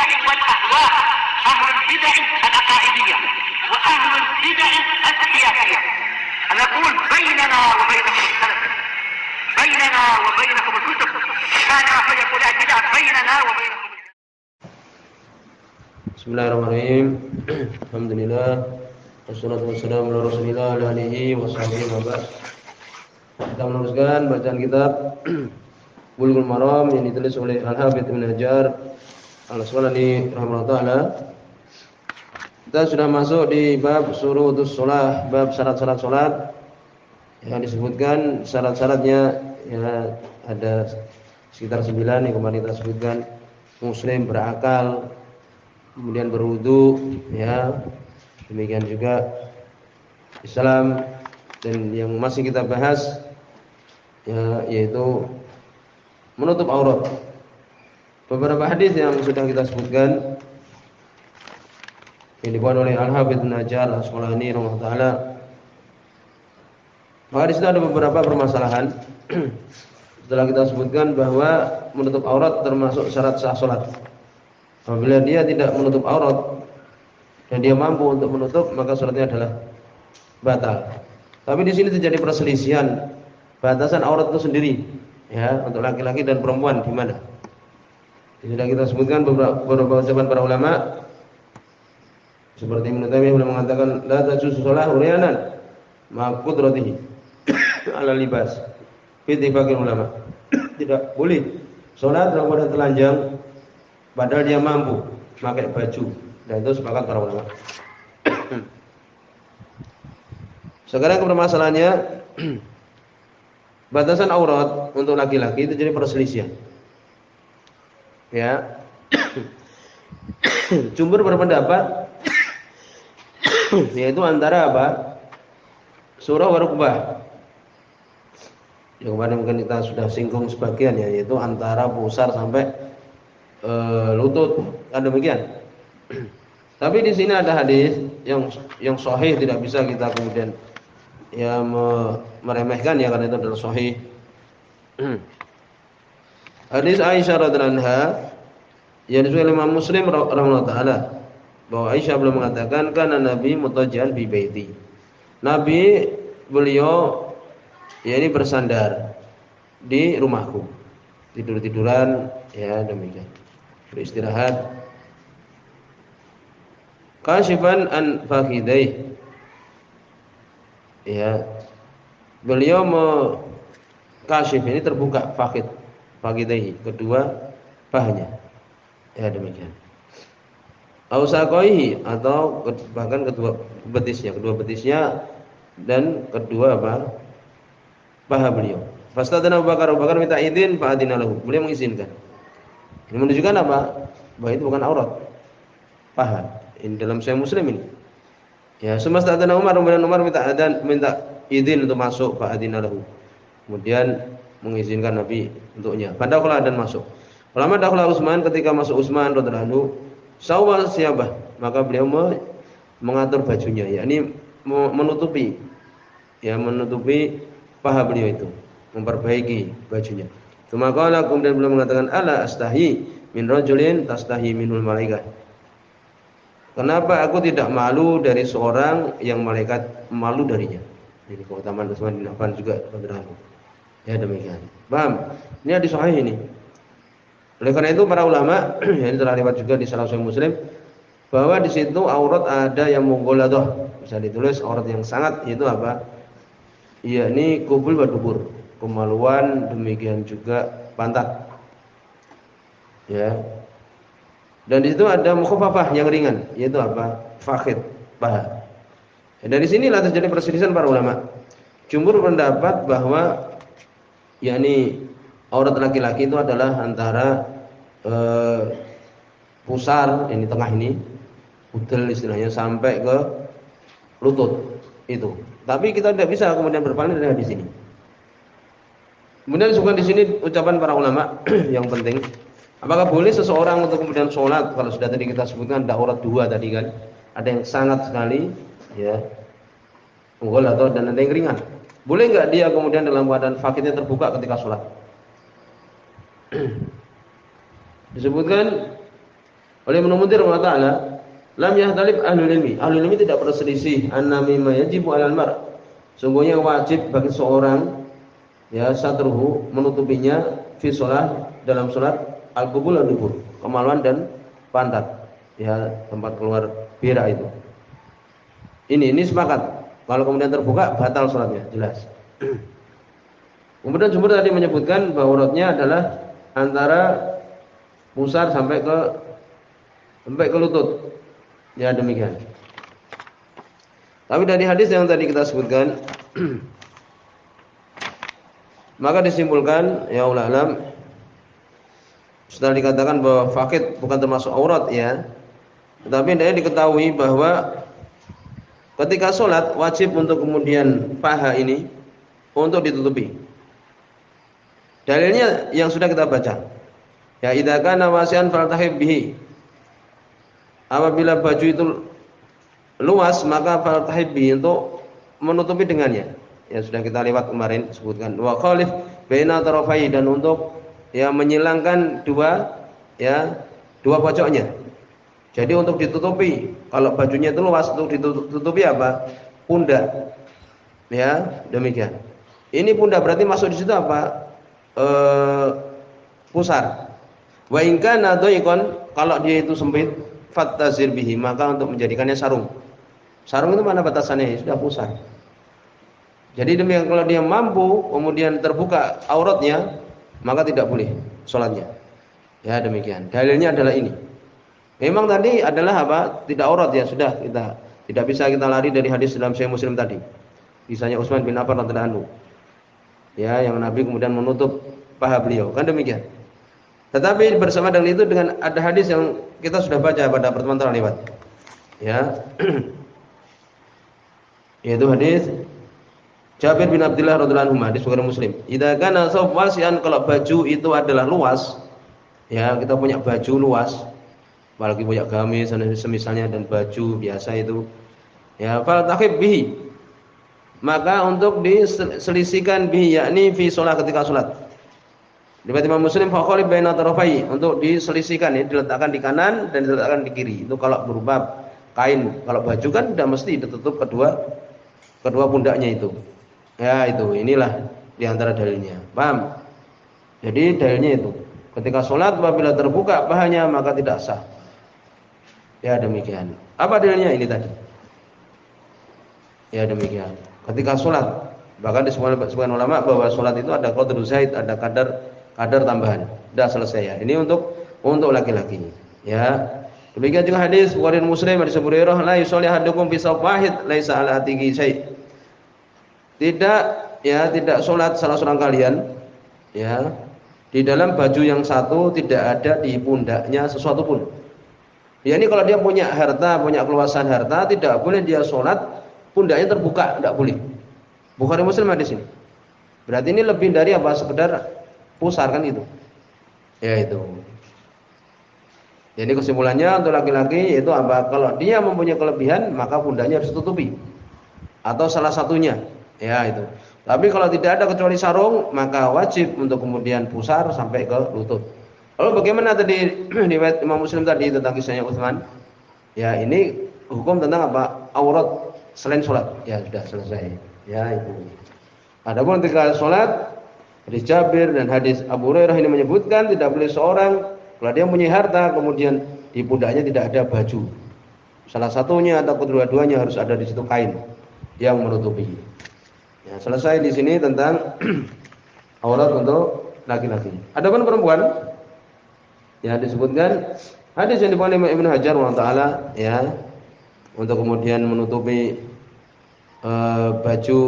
البدع والأهواء، أهل البدع العقائدية وأهل البدع السياسية. نقول بيننا وبينكم السلف، بيننا وبينكم الكتب، كان فيقول البدع بيننا وبينكم. Bismillahirrahmanirrahim. Alhamdulillah. Wassalatu wassalamu ala Rasulillah wa alihi washabihi wa ba'd. Kita meneruskan bacaan kitab Bulughul Maram yang ditulis oleh Al-Hafidz Ibnu Hajar Al-Asqalani rahimahullah taala. Kita sudah masuk di bab syurutus shalah, bab syarat-syarat salat. Yang disebutkan syarat-syaratnya ya ada sekitar 9 yang kemarin kita sebutkan. Muslim berakal, kemudian berwudu, ya. Demikian juga Islam, dan yang masih kita bahas ya, yaitu menutup aurat. Beberapa hadis yang sudah kita sebutkan yang dibuat oleh Al-Hafidz Ibnu Hajar Al-Asqalani rahimahullah taala. Maka di situ ada beberapa permasalahan. Setelah kita sebutkan bahwa menutup aurat termasuk syarat sah salat. Apabila dia tidak menutup aurat dan dia mampu untuk menutup, maka salatnya adalah batal. Tapi di sini terjadi perselisihan batasan aurat itu sendiri, ya, untuk laki-laki dan perempuan di mana. Sudah kita sebutkan beberapa ucapan para ulama. Seperti Ibnu Taimiyah beliau mengatakan la tajuzu shalah uryanan ma qudratihi ala libas. Fi ittifaqil ulama. Tidak boleh salat dalam keadaan telanjang padahal dia mampu pakai baju, dan itu sepakat para ulama. Sekarang permasalahannya batasan aurat untuk laki-laki itu jadi perselisihan. Ya. Jumhur berpendapat yaitu antara apa? Surah wa rukbah. Yang kemarin mungkin kita sudah singgung sebagian ya, yaitu antara pusar sampai lutut, kan demikian. Tapi di sini ada hadis yang sahih, tidak bisa kita kemudian ya meremehkan ya, karena itu adalah sahih. Hadis Aisyah radhiyallahu anha yang disebut oleh Imam Muslim rahimahullah taala, bahwa Aisyah belum mengatakan kana Nabi mutajan bi baiti. Nabi beliau ya ini bersandar di rumahku, tidur-tiduran ya, demikian, beristirahat. Kasifan an fakhidai, ya, beliau kasif ini terbuka fakhidai, kedua pahanya, ya, demikian. Ausaqaihi, atau bahkan kedua betisnya dan kedua apa? Paha beliau. Fastadana Abu Bakar minta izin, fa adina lahu. Beliau mengizinkan. Ini menunjukkan apa? Bahwa itu bukan aurat. Paha. Ini dalam Sahih Muslim ini. Ya, semastadana Umar minta izin untuk masuk, fa adina lahu. Kemudian mengizinkan Nabi untuknya. Fadakhala, dan masuk. Ulama dakhala Utsman, ketika masuk Utsman radhiyallahu anhu, sawwa siyabah, maka beliau mengatur bajunya, yakni menutupi paha beliau itu, memperbaiki bajunya. Tsumma kemudian beliau mengatakan, ala astahi min rajulin tastahi minul malaikah. Kenapa aku tidak malu dari seorang yang malaikat malu darinya? Ini keutamaan Utsman bin Affan juga radhiyallahu. Ya, demikian. Paham? Ini hadis sahih ini. Oleh karena itu para ulama yang telah lewat juga di Sahih Muslim, bahwa di situ aurat ada yang mughalladah, bisa ditulis aurat yang sangat, itu apa? Yakni kubul wa dubur, kemaluan, demikian juga pantat. Ya. Dan di situ ada mukhaffafah yang ringan, yaitu apa? Fakhid, paha. Ya, dari sinilah terjadi perselisihan para ulama. Jumhur berpendapat bahwa yakni aurat laki-laki itu adalah antara pusar, ini tengah ini, udel istilahnya, sampai ke lutut itu. Tapi kita tidak bisa kemudian berpaling dari di sini. Kemudian disebutkan di sini ucapan para ulama yang penting. Apakah boleh seseorang untuk kemudian sholat, kalau sudah tadi kita sebutkan ada aurat dua tadi kan, ada yang sangat sekali, ya, atau dan ada yang ringan. Boleh nggak dia kemudian dalam keadaan fakhidnya terbuka ketika sholat? Disebutkan Oleh Ibnu Munzir taala, lam yahtalif ahlul ilmi. Ahlul ilmi tidak berselisih anna mimma yajibu 'alal mar'. Sungguhnya wajib bagi seorang ya satruhu menutupinya fi shalah dalam salat al-qubul dan dubur, kemaluan dan pantat. Ya, tempat keluar berak itu. Ini sepakat. Kalau kemudian terbuka batal salatnya, jelas. Kemudian jumhur tadi menyebutkan bahwa auratnya adalah antara pusar sampai ke lutut. Ya demikian. Tapi dari hadis yang tadi kita sebutkan maka disimpulkan ya ulama alam setelah dikatakan bahwa fakid bukan termasuk aurat ya. Tetapi hendaknya diketahui bahwa ketika sholat wajib untuk kemudian paha ini untuk ditutupi. Dalilnya yang sudah kita baca. Ya idza kana wasi'an faltahib bihi. Apabila baju itu luas maka faltahib bihi untuk menutupi dengannya. Ya sudah kita lewat kemarin sebutkan. Wa khalif baina tarafai dan untuk ya menyilangkan dua pojoknya. Jadi untuk ditutupi kalau bajunya itu luas untuk ditutupi apa? Pundak. Ya, demikian. Ini pundak berarti masuk di situ apa? Pusar. Wa in kana dhaiqan kalau dia itu sempit fattazir bihi maka untuk menjadikannya sarung. Sarung itu mana batasannya? Sudah pusar. Jadi demikian kalau dia mampu kemudian terbuka auratnya maka tidak boleh salatnya. Ya demikian. Dalilnya adalah ini. Memang tadi adalah apa? Tidak aurat ya sudah kita tidak bisa kita lari dari hadis dalam Sahih Muslim tadi. Kisahnya Utsman bin Affan radhiyallahu anhu. Ya, yang Nabi kemudian menutup paha beliau. Kan demikian. Tetapi bersama dengan itu dengan ada hadis yang kita sudah baca pada pertemuan terlewat. Ya. Yaitu hadis Jabir bin Abdullah radhiyallahu anhu hadis Bukhari Muslim. Idza kana sawf wasi'an kalau baju itu adalah luas. Ya, kita punya baju luas. Apalagi punya gamis dan semisalnya dan baju biasa itu. Ya, fal taqib bihi. Maka untuk diselisihkan bihi yakni fi shalah ketika salat. Riwayat Imam Muslim fa khalif baina tarafai untuk diselisihkan ya, diletakkan di kanan dan diletakkan di kiri. Itu kalau berupa kain, kalau baju kan sudah mesti ditutup kedua pundaknya itu. Ya itu, inilah diantara dalilnya. Paham? Jadi dalilnya itu, ketika sholat apabila terbuka pahanya maka tidak sah. Ya demikian. Apa dalilnya ini tadi? Ya demikian. Ketika sholat, bahkan disebutkan ulama bahwa sholat itu ada qadru zaid, ada kadar tambahan. Sudah selesai ya. Ini untuk laki-laki. Ya. Demikian juga hadis Bukhari Muslim hadis Abu Hurairah la yusalli ahadukum fi shaf wahid laisa ala atiqi syai'. Tidak sholat salah seorang kalian ya di dalam baju yang satu tidak ada di pundaknya sesuatu pun. Ya ini kalau dia punya harta, punya keluasan harta, tidak boleh dia sholat pundaknya terbuka, tidak boleh. Bukhari Muslim hadis ini. Berarti ini lebih dari apa sekedar pusar kan itu. Ya itu. Jadi kesimpulannya untuk laki-laki yaitu apa? Kalau dia mempunyai kelebihan maka pundaknya harus tutupi. Atau salah satunya. Ya itu. Tapi kalau tidak ada kecuali sarung maka wajib untuk kemudian pusar sampai ke lutut. Lalu bagaimana tadi riwayat Imam Muslim tadi tentang kisahnya Utsman? Ya ini hukum tentang apa? Aurat selain sholat. Ya sudah selesai. Ya itu. Adapun ketika sholat hadis Jabir dan hadis Abu Hurairah ini menyebutkan tidak boleh seorang kalau dia punya harta kemudian di pundaknya tidak ada baju. Salah satunya atau kedua-duanya harus ada di situ kain yang menutupi. Ya, selesai di sini tentang aurat untuk laki-laki. Adapun perempuan ya disebutkan hadis yang dibawakan oleh Ibnu Hajar rahimahullah ya untuk kemudian menutupi baju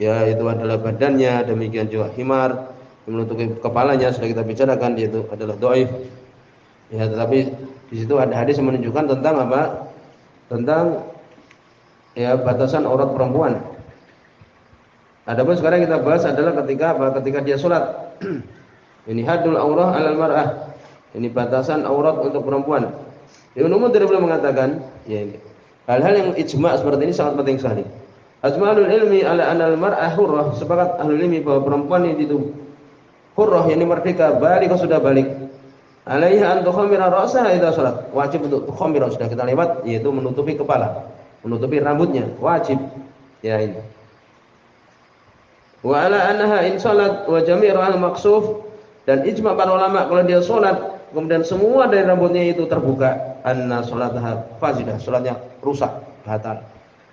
ya itu adalah badannya, demikian juga himar menutupi kepalanya sudah kita bicarakan yaitu adalah dhaif. Ya tetapi di situ ada hadis yang menunjukkan tentang apa? Tentang ya batasan aurat perempuan. Adapun sekarang kita bahas adalah ketika apa? Ketika dia sholat. Ini hadul aurah 'alal mar'ah. Ini batasan aurat untuk perempuan. Ibnu Munzir beliau mengatakan, ya ini. Hal-hal yang ijma' seperti ini sangat penting sekali. Ajma'ul ilmi 'ala anal mar'ah hurrah. Sepakat ahlul ilmi bahwa perempuan itu hurrah, yakni merdeka, balik sudah balik. Alaiha an tukhamira ra'saha idza shalat. Wajib untuk tukhamira, sudah kita lewat, yaitu menutupi kepala, menutupi rambutnya, wajib. Ya ini. Wa ala annaha in shalat wa jami'u al-maqsuf, dan ijma' para ulama kalau dia salat kemudian semua dari rambutnya itu terbuka, anna sholataha fasidah, salatnya rusak, batal.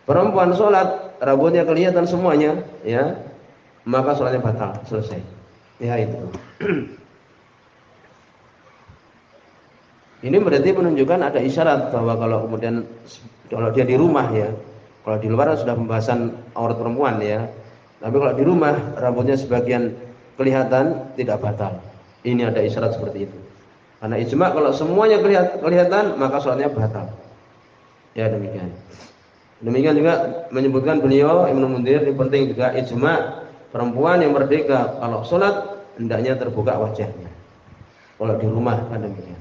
Perempuan salat rambutnya kelihatan semuanya, ya, maka salatnya batal, selesai. Ya itu. Ini berarti menunjukkan ada isyarat bahwa kalau dia di rumah, ya, kalau di luar sudah pembahasan aurat perempuan, ya, tapi kalau di rumah rambutnya sebagian kelihatan, tidak batal. Ini ada isyarat seperti itu. Karena ijma' kalau semuanya kelihatan maka sholatnya batal. Ya demikian. Demikian juga menyebutkan beliau Ibnu Munzir, ini penting juga ijma' perempuan yang merdeka kalau sholat hendaknya terbuka wajahnya. Kalau di rumah kan demikian.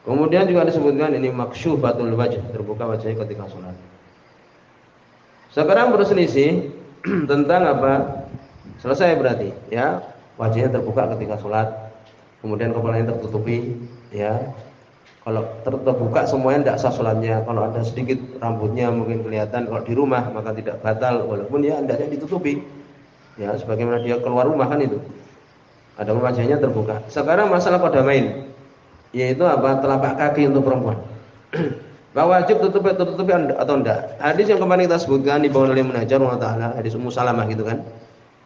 Kemudian juga disebutkan ini maksyufatul wajh, terbuka wajahnya ketika sholat. Sekarang berselisih tentang apa? Selesai berarti, ya, wajahnya terbuka ketika sholat, kemudian kepalanya tertutupi, ya. Kalau terbuka semuanya tidak sah sholatnya. Kalau ada sedikit rambutnya mungkin kelihatan, kalau di rumah maka tidak batal, walaupun ya hendaknya ditutupi, ya, sebagaimana dia keluar rumah kan itu. Ada wajahnya terbuka. Sekarang masalah qadamain, yaitu apa? Telapak kaki untuk perempuan. Bahwa wajib tutupi atau enggak? Hadis yang kemarin kita sebutkan dibawa oleh Munajar Taala, hadis Ummu Salamah gitu kan.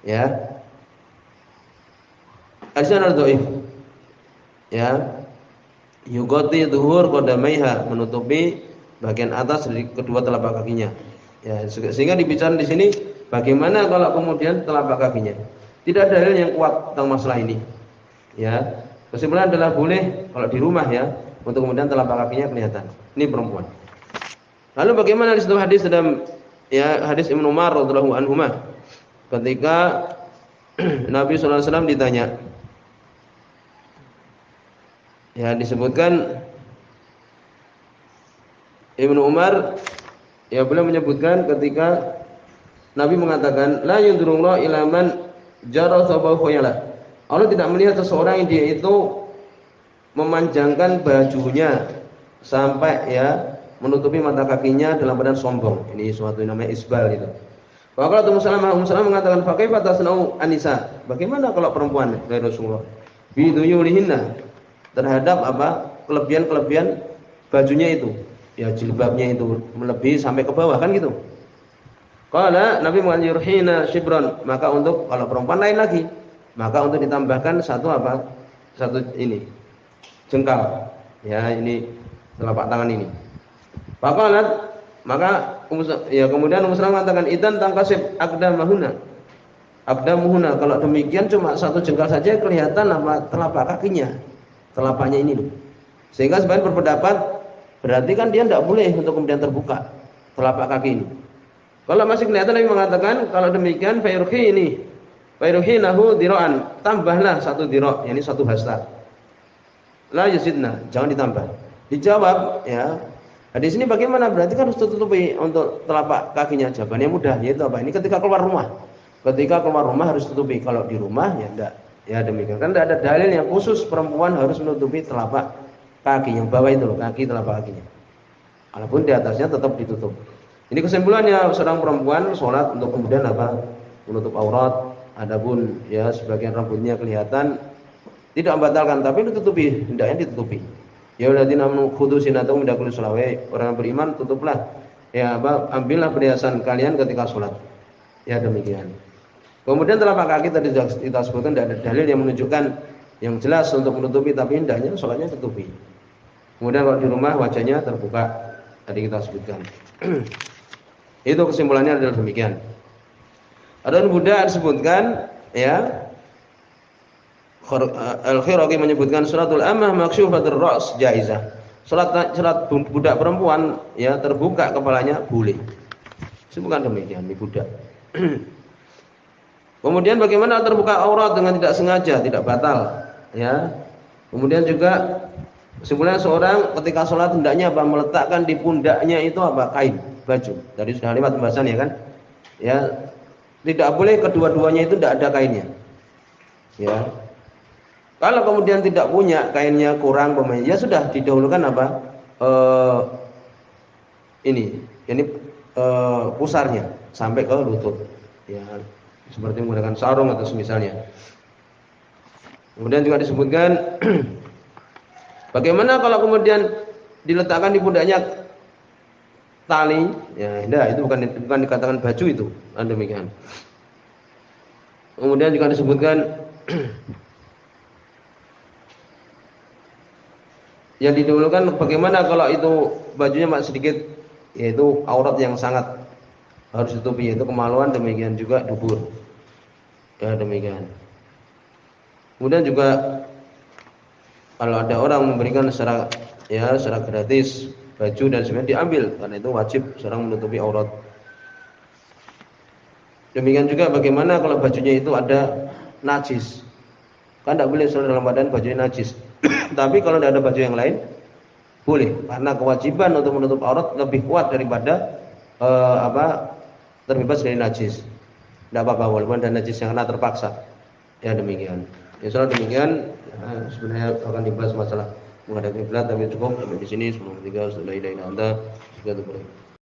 Ya. Hadisnya dhaif. Ya. Yugoti dhuhur qadamaiha, menutupi bagian atas dari kedua telapak kakinya. Ya, sehingga dibicara di sini bagaimana kalau kemudian telapak kakinya. Tidak ada dalil yang kuat tentang masalah ini. Ya. Kesimpulan adalah boleh kalau di rumah, ya, untuk kemudian telapak kakinya kelihatan. Ini perempuan. Lalu bagaimana di situ hadis dalam, ya, hadis Ibnu Umar radhiyallahu anhuma ketika Nabi sallallahu alaihi wasallam ditanya. Ya, disebutkan Ibnu Umar, ya, beliau menyebutkan ketika Nabi mengatakan la yundurullah ila man jara sabahu khayala. Allah tidak melihat seseorang yang dia itu memanjangkan bajunya sampai, ya, menutupi mata kakinya dalam badan sombong. Ini suatu yang namanya isbal itu. Maka Ummu Salamah mengatakan fa kaifa tasna'u anisa? Bagaimana kalau perempuan dari Rasulullah? Bi duyulihinna, terhadap apa? Kelebihan-kelebihan bajunya itu. Ya, jilbabnya itu melebihi sampai ke bawah kan gitu. Qala Nabi menganjurhina shibron, maka untuk kalau perempuan lain lagi, maka untuk ditambahkan satu apa? Satu ini jengkal. Ya, ini telapak tangan ini. Faqalat, maka ya, kemudian Ummu Salamah mengatakan idan tangkasib aqdamahuna. Aqdamuhuna, kalau demikian cuma satu jengkal saja kelihatan apa? Telapak kakinya. Telapaknya ini. Sehingga sebagian berpendapat berarti kan dia tidak boleh untuk kemudian terbuka telapak kaki ini. Kalau masih kelihatan, Nabi mengatakan kalau demikian fayruhinahu dira'an, tambahlah satu dira', yakni satu hasta. La yazidna, jangan ditambah. Dijawab, ya, hadis ini bagaimana? Berarti kan harus tutupi untuk telapak kakinya. Jawabannya mudah, yaitu apa? Ini ketika keluar rumah. Ketika keluar rumah harus tutupi. Kalau di rumah ya enggak. Ya demikian. Kan tidak ada dalil yang khusus perempuan harus menutupi telapak kaki yang bawah itu loh, kaki telapak kakinya. Walaupun di atasnya tetap ditutup. Ini kesimpulannya, seorang perempuan sholat untuk kemudian apa? Menutup aurat. Adapun, ya, sebagian rambutnya kelihatan, tidak membatalkan, tapi ditutupi, hendaknya ditutupi. Ya alladzina amanu khudhu zinatakum inda kulli sholawat. Orang beriman tutuplah, ya, ambillah perhiasan kalian ketika sholat. Ya demikian. Kemudian telapak kaki tadi kita sebutkan tidak ada dalil yang menunjukkan yang jelas untuk menutupi, tapi hendaknya sholatnya tutupi. Kemudian kalau di rumah wajahnya terbuka, tadi kita sebutkan. Itu kesimpulannya adalah demikian. Ada Buddha disebutkan, ya, Al-Khiraqi menyebutkan suratul ammah makshufatur ra's jaizah. Salat budak perempuan, ya, terbuka kepalanya boleh. Sebutkan demikian di budak. Kemudian bagaimana terbuka aurat dengan tidak sengaja, tidak batal, ya. Kemudian juga kesimpulannya seorang ketika sholat hendaknya apa? Meletakkan di pundaknya itu apa? Kain, baju. Tadi sudah lewat pembahasan, ya kan? Ya, tidak boleh kedua-duanya itu tidak ada kainnya. Ya. Kalau kemudian tidak punya, kainnya kurang pemain, ya sudah didahulukan apa? Ini pusarnya sampai ke lutut. Ya, seperti menggunakan sarung atau semisalnya. Kemudian juga disebutkan bagaimana kalau kemudian diletakkan di pundaknya tali, ya tidak, itu bukan dikatakan baju itu, demikian. Kemudian juga disebutkan yang didahulukan bagaimana kalau itu bajunya mak sedikit, yaitu aurat yang sangat harus ditutupi, yaitu kemaluan, demikian juga dubur. Ya demikian. Kemudian juga kalau ada orang memberikan secara gratis baju dan sebagainya, diambil karena itu wajib seorang menutupi aurat. Demikian juga bagaimana kalau bajunya itu ada najis. Kan tidak boleh sholat dalam badan bajunya najis. Tapi kalau tidak ada baju yang lain boleh, karena kewajiban untuk menutup aurat lebih kuat daripada terbebas dari najis. Tidak apa-apa walaupun ada najis yang kena terpaksa. Ya demikian. Insyaallah demikian. Sebenarnya akan dibahas masalah menghadap kiblat, tapi cukup sampai di sini. Sebelum tiga, setelah ilaha illa anta,